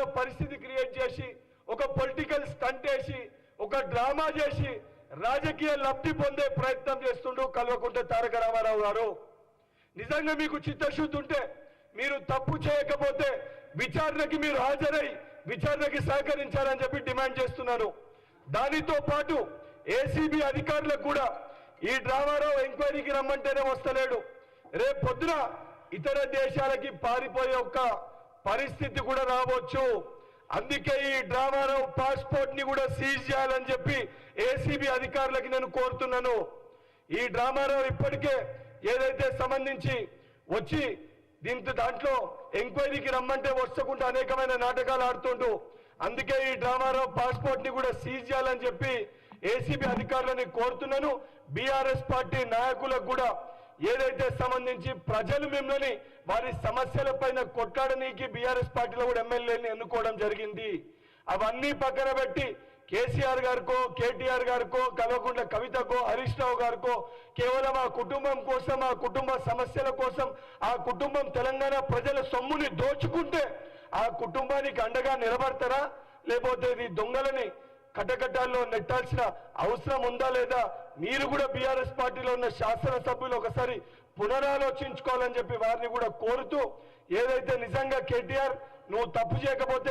ఏదో పరిస్థితి క్రియేట్ చేసి ఒక పొలిటికల్ స్టంట్ వేసి ఒక డ్రామా చేసి రాజకీయ లబ్ధి పొందే ప్రయత్నం చేస్తుండు కల్వకుంట్ల తారక రామారావు గారు. నిజంగా మీకు చిత్తశుద్ధి ఉంటే మీరు తప్పు చేయకపోతే విచారణకి మీరు హాజరై విచారణకి సహకరించాలని చెప్పి డిమాండ్ చేస్తున్నాను. దానితో పాటు ఏసీబీ అధికారులకు కూడా ఈ డ్రామారావు ఎంక్వైరీకి రమ్మంటేనే వస్తలేడు. రేపు పొద్దున ఇతర దేశాలకి పారిపోయే ఒక పరిస్థితి కూడా రావచ్చు. అందుకే ఈ డ్రామారావు పాస్పోర్ట్ ని కూడా సీజ్ చేయాలని చెప్పి ఏసీబీ అధికారులకి నేను కోరుతున్నాను. ఈ డ్రామారావు ఇప్పటికే ఏదైతే సంబంధించి వచ్చి దాంట్లో ఎంక్వైరీకి రమ్మంటే వస్తకుండా అనేకమైన నాటకాలు ఆడుతుంటూ, అందుకే ఈ డ్రామారావు పాస్పోర్ట్ ని కూడా సీజ్ చేయాలని చెప్పి ఏసీబీ అధికారులని కోరుతున్నాను. బీఆర్ఎస్ పార్టీ నాయకులకు కూడా ఏదైతే సంబంధించి ప్రజలు మిమ్మల్ని వారి సమస్యల పైన కొట్లాడనీకి బీఆర్ఎస్ పార్టీలో కూడా ఎమ్మెల్యేని ఎన్నుకోవడం జరిగింది. అవన్నీ పక్కన పెట్టి కేసీఆర్ గారికో కేటీఆర్ గారికో కల్వకుంట్ల కవితకో హరీష్ రావు గారికో కేవలం ఆ కుటుంబం కోసం ఆ కుటుంబ సమస్యల కోసం ఆ కుటుంబం తెలంగాణ ప్రజల సొమ్ముని దోచుకుంటే ఆ కుటుంబానికి అండగా నిలబడతారా, లేకపోతే ఇది దొంగలని కటకటాల్లో నెట్టాల్సిన అవసరం ఉందా లేదా? మీరు కూడా బీఆర్ఎస్ పార్టీలో ఉన్న శాసనసభ్యులు ఒకసారి పునరాలోచించుకోవాలని చెప్పి వారిని కూడా కోరుతూ, ఏదైతే నిజంగా కేటీఆర్ నువ్వు తప్పు చేయకపోతే